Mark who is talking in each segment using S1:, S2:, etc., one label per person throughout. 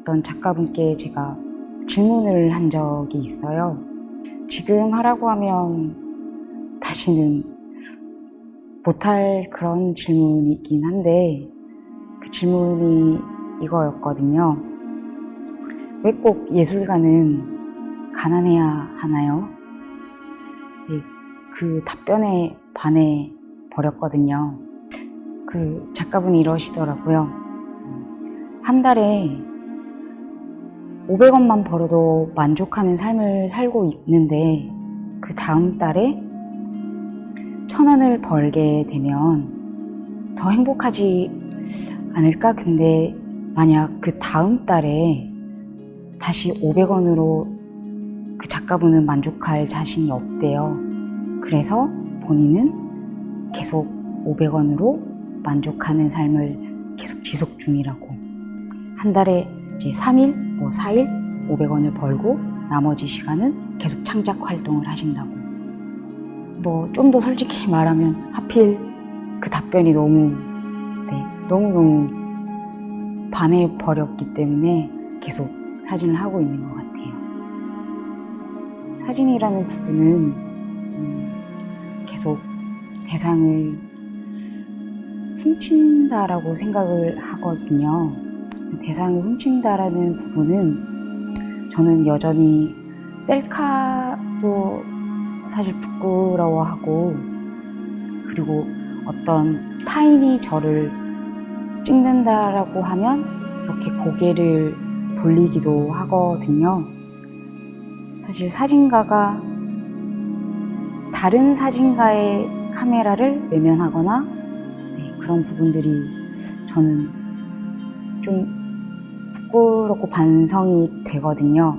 S1: 어떤 작가분께 제가 질문을 한 적이 있어요. 지금 하라고 하면 다시는 못할 그런 질문이긴 한데 그 질문이 이거였거든요. 왜 꼭 예술가는 가난해야 하나요? 네, 그 답변에 반해 버렸거든요. 그 작가분이 이러시더라고요. 한 달에 500원만 벌어도 만족하는 삶을 살고 있는데 그 다음 달에 1000원을 벌게 되면 더 행복하지 않을까? 근데 만약 그 다음 달에 다시 500원으로 그 작가분은 만족할 자신이 없대요. 그래서 본인은 계속 500원으로 만족하는 삶을 계속 지속 중이라고. 한 달에 이제 3일, 4일 500원을 벌고 나머지 시간은 계속 창작 활동을 하신다고. 좀 더 솔직히 말하면 하필 그 답변이 너무너무 반해버렸기 때문에 계속 사진을 하고 있는 것 같아요. 사진이라는 부분은 계속 대상을 훔친다라고 생각을 하거든요. 대상을 훔친다라는 부분은 저는 여전히 셀카도 사실 부끄러워하고, 그리고 어떤 타인이 저를 찍는다라고 하면 이렇게 고개를 돌리기도 하거든요. 사실 사진가가 다른 사진가의 카메라를 외면하거나 그런 부분들이 저는 좀 부끄럽고 반성이 되거든요.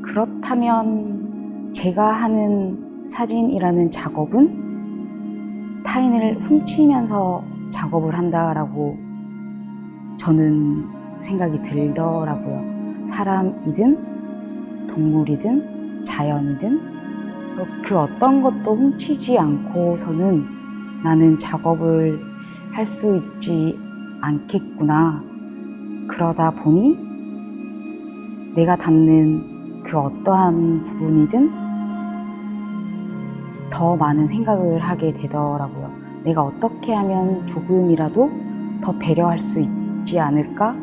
S1: 그렇다면 제가 하는 사진이라는 작업은 타인을 훔치면서 작업을 한다라고 저는 생각이 들더라고요. 사람이든 동물이든 자연이든 그 어떤 것도 훔치지 않고서는 나는 작업을 할 수 있지 않겠구나. 그러다 보니 내가 담는 그 어떠한 부분이든 더 많은 생각을 하게 되더라고요. 내가 어떻게 하면 조금이라도 더 배려할 수 있지 않을까?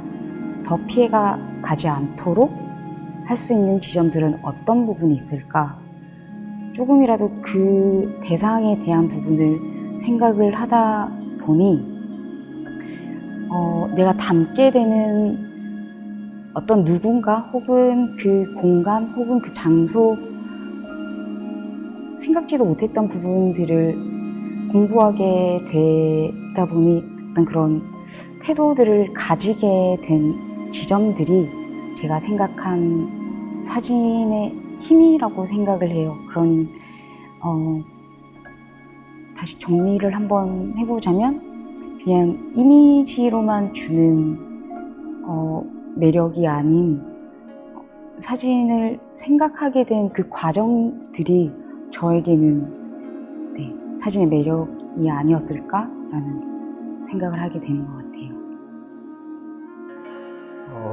S1: 더 피해가 가지 않도록 할 수 있는 지점들은 어떤 부분이 있을까? 조금이라도 그 대상에 대한 부분을 생각을 하다 보니 내가 담게 되는 어떤 누군가 혹은 그 공간 혹은 그 장소, 생각지도 못했던 부분들을 공부하게 되다 보니 어떤 그런 태도들을 가지게 된 지점들이 제가 생각한 사진의 힘이라고 생각을 해요. 그러니 다시 정리를 한번 해보자면 그냥 이미지로만 주는 매력이 아닌 사진을 생각하게 된 그 과정들이 저에게는 사진의 매력이 아니었을까라는 생각을 하게 되는 것 같아요.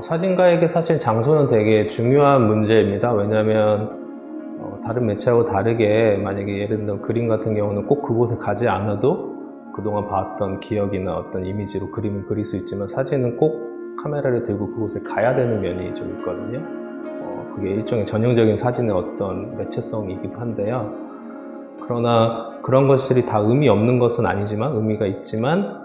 S2: 사진가에게 사실 장소는 되게 중요한 문제입니다. 왜냐하면 다른 매체하고 다르게 만약에 예를 들면 그림 같은 경우는 꼭 그곳에 가지 않아도 그동안 봤던 기억이나 어떤 이미지로 그림을 그릴 수 있지만 사진은 꼭 카메라를 들고 그곳에 가야 되는 면이 좀 있거든요. 그게 일종의 전형적인 사진의 어떤 매체성이기도 한데요. 그러나 그런 것들이 다 의미 없는 것은 아니지만 의미가 있지만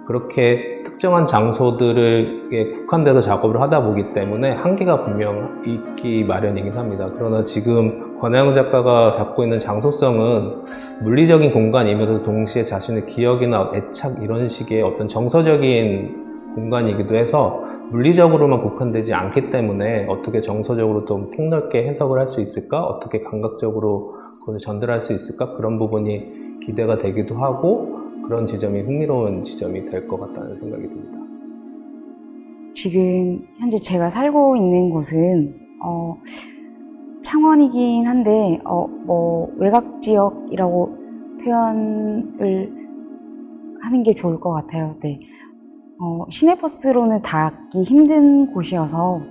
S2: 그렇게 특정한 장소들에 국한돼서 작업을 하다 보기 때문에 한계가 분명 있기 마련이긴 합니다. 그러나 지금 권하영 작가가 갖고 있는 장소성은 물리적인 공간이면서 동시에 자신의 기억이나 애착 이런 식의 어떤 정서적인 공간이기도 해서 물리적으로만 국한되지 않기 때문에 어떻게 정서적으로 좀 폭넓게 해석을 할 수 있을까? 어떻게 감각적으로 그것을 전달할 수 있을까? 그런 부분이 기대가 되기도 하고 그런 지점이 흥미로운 지점이 될 것 같다는 생각이 듭니다.
S1: 지금 현재 제가 살고 있는 곳은 창원이긴 한데 외곽 지역이라고 표현을 하는 게 좋을 것 같아요. 시내버스로는 닿기 힘든 곳이어서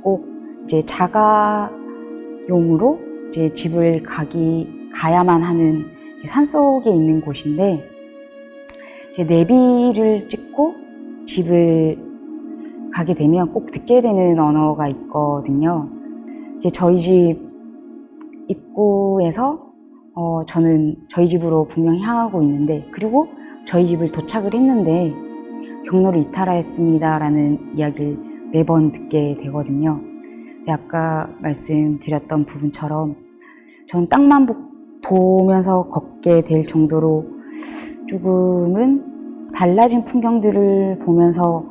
S1: 꼭 이제 자가용으로 이제 집을 가야만 하는 산속에 있는 곳인데, 이제 내비를 찍고 집을 가게 되면 꼭 듣게 되는 언어가 있거든요. 이제 저희 집 입구에서 저는 저희 집으로 분명히 향하고 있는데, 그리고 저희 집을 도착을 했는데 경로를 이탈하였습니다 라는 이야기를 매번 듣게 되거든요. 근데 아까 말씀드렸던 부분처럼 저는 땅만 보면서 걷게 될 정도로 조금은 달라진 풍경들을 보면서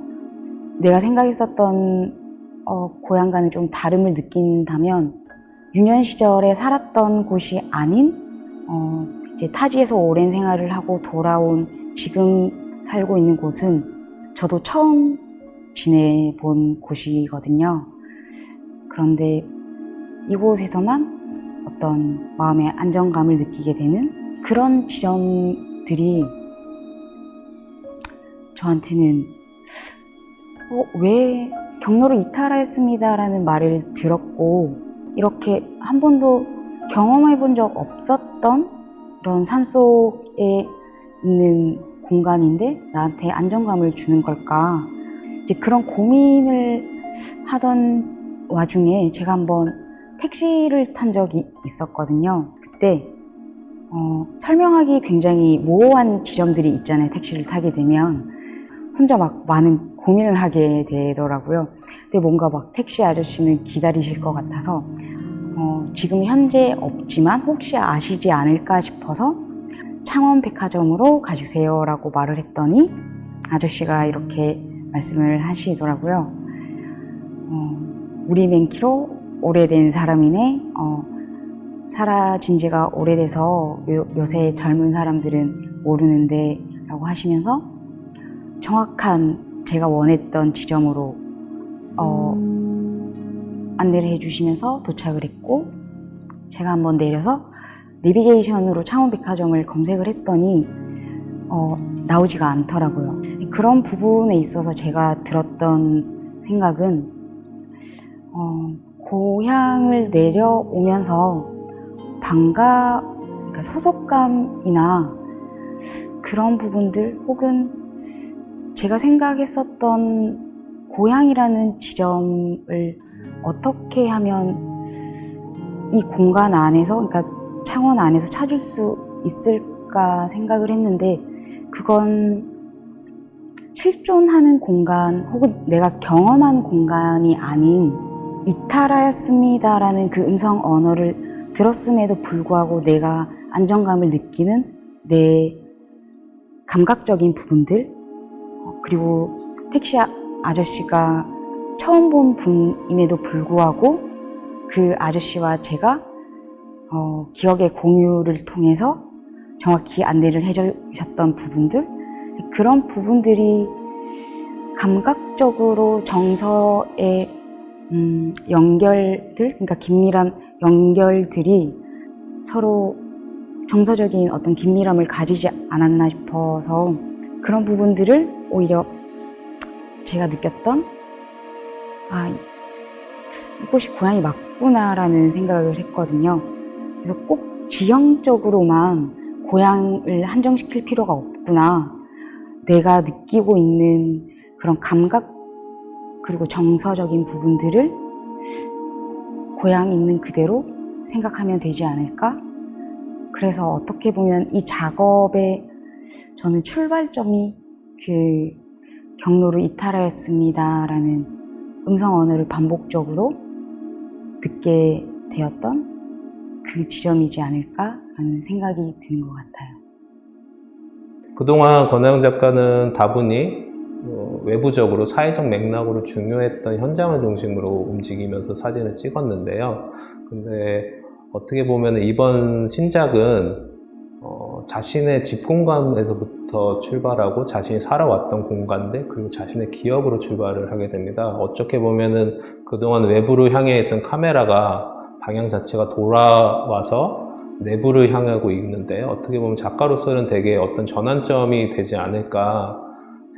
S1: 내가 생각했었던 고향과는 좀 다름을 느낀다면, 유년 시절에 살았던 곳이 아닌 이제 타지에서 오랜 생활을 하고 돌아온 지금 살고 있는 곳은 저도 처음 지내본 곳이거든요. 그런데 이곳에서만 어떤 마음의 안정감을 느끼게 되는 그런 지점들이 저한테는 왜 경로를 이탈하였습니다 라는 말을 들었고, 이렇게 한 번도 경험해 본 적 없었던 그런 산속에 있는 공간인데 나한테 안정감을 주는 걸까? 이제 그런 고민을 하던 와중에 제가 한번 택시를 탄 적이 있었거든요. 그때 설명하기 굉장히 모호한 지점들이 있잖아요. 택시를 타게 되면 혼자 막 많은 고민을 하게 되더라고요. 근데 뭔가 막 택시 아저씨는 기다리실 것 같아서 지금 현재 없지만 혹시 아시지 않을까 싶어서 창원백화점으로 가주세요 라고 말을 했더니 아저씨가 이렇게 말씀을 하시더라고요. 우리 맨키로 오래된 사람이네. 사라진 지가 오래돼서 요새 젊은 사람들은 모르는데 라고 하시면서 정확한 제가 원했던 지점으로 안내를 해주시면서 도착을 했고, 제가 한번 내려서 내비게이션으로 창원백화점을 검색을 했더니 나오지가 않더라고요. 그런 부분에 있어서 제가 들었던 생각은 고향을 내려오면서 그러니까 소속감이나 그런 부분들, 혹은 제가 생각했었던 고향이라는 지점을 어떻게 하면 이 공간 안에서, 그러니까 창원 안에서 찾을 수 있을까 생각을 했는데, 그건 실존하는 공간 혹은 내가 경험한 공간이 아닌 이탈하였습니다라는 그 음성 언어를 들었음에도 불구하고 내가 안정감을 느끼는 내 감각적인 부분들, 그리고 택시 아저씨가 처음 본 분임에도 불구하고 그 아저씨와 제가 기억의 공유를 통해서 정확히 안내를 해주셨던 부분들, 그런 부분들이 감각적으로 정서의 연결들, 그러니까 긴밀한 연결들이 서로 정서적인 어떤 긴밀함을 가지지 않았나 싶어서, 그런 부분들을 오히려 제가 느꼈던 이곳이 고향이 맞구나라는 생각을 했거든요. 그래서 꼭 지형적으로만 고향을 한정시킬 필요가 없구나. 내가 느끼고 있는 그런 감각 그리고 정서적인 부분들을 고향 있는 그대로 생각하면 되지 않을까? 그래서 어떻게 보면 이 작업의 저는 출발점이 그 경로를 이탈하였습니다 라는 음성 언어를 반복적으로 듣게 되었던 그 지점이지 않을까라는 생각이 드는 것 같아요.
S2: 그동안 권하영 작가는 다분히 외부적으로 사회적 맥락으로 중요했던 현장을 중심으로 움직이면서 사진을 찍었는데요. 근데 어떻게 보면 이번 신작은 자신의 집 공간에서부터 출발하고 자신이 살아왔던 공간들, 그리고 자신의 기억으로 출발을 하게 됩니다. 어떻게 보면은 그동안 외부로 향해 있던 카메라가 방향 자체가 돌아와서 내부를 향하고 있는데, 어떻게 보면 작가로서는 되게 어떤 전환점이 되지 않을까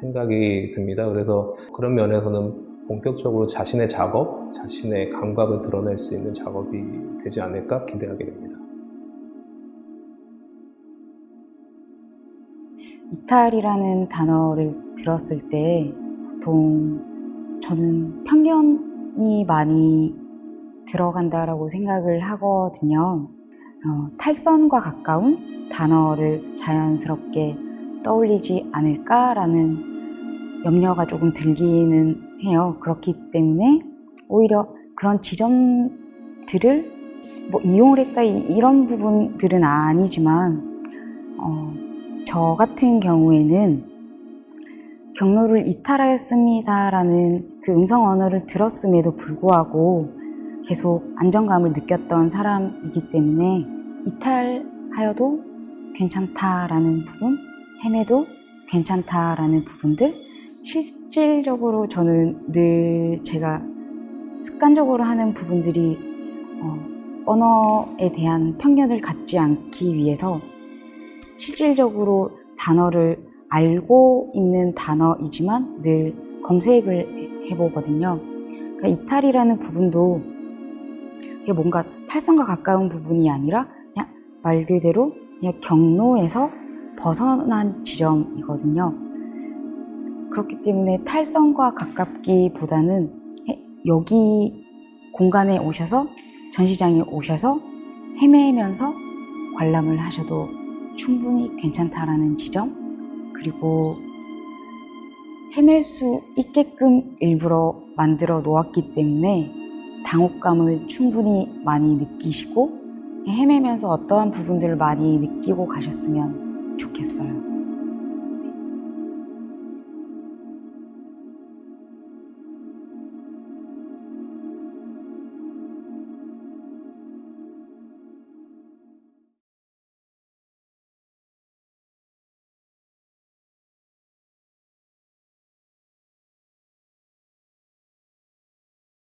S2: 생각이 듭니다. 그래서 그런 면에서는 본격적으로 자신의 작업, 자신의 감각을 드러낼 수 있는 작업이 되지 않을까 기대하게 됩니다.
S1: 이탈이라는 단어를 들었을 때 보통 저는 편견이 많이 들어간다라고 생각을 하거든요. 탈선과 가까운 단어를 자연스럽게 떠올리지 않을까라는 염려가 조금 들기는 해요. 그렇기 때문에 오히려 그런 지점들을 이용을 했다 이런 부분들은 아니지만 저 같은 경우에는 경로를 이탈하였습니다라는 그 음성 언어를 들었음에도 불구하고 계속 안정감을 느꼈던 사람이기 때문에 이탈하여도 괜찮다라는 부분, 헤매도 괜찮다라는 부분들, 실질적으로 저는 늘 제가 습관적으로 하는 부분들이 언어에 대한 편견을 갖지 않기 위해서 실질적으로 단어를 알고 있는 단어이지만 늘 검색을 해보거든요. 그러니까 이탈이라는 부분도 그게 뭔가 탈선과 가까운 부분이 아니라 그냥 말 그대로 그냥 경로에서 벗어난 지점이거든요. 그렇기 때문에 탈선과 가깝기보다는 여기 공간에 오셔서 전시장에 오셔서 헤매면서 관람을 하셔도 충분히 괜찮다라는 지점, 그리고 헤맬 수 있게끔 일부러 만들어 놓았기 때문에 당혹감을 충분히 많이 느끼시고 헤매면서 어떠한 부분들을 많이 느끼고 가셨으면 좋겠어요.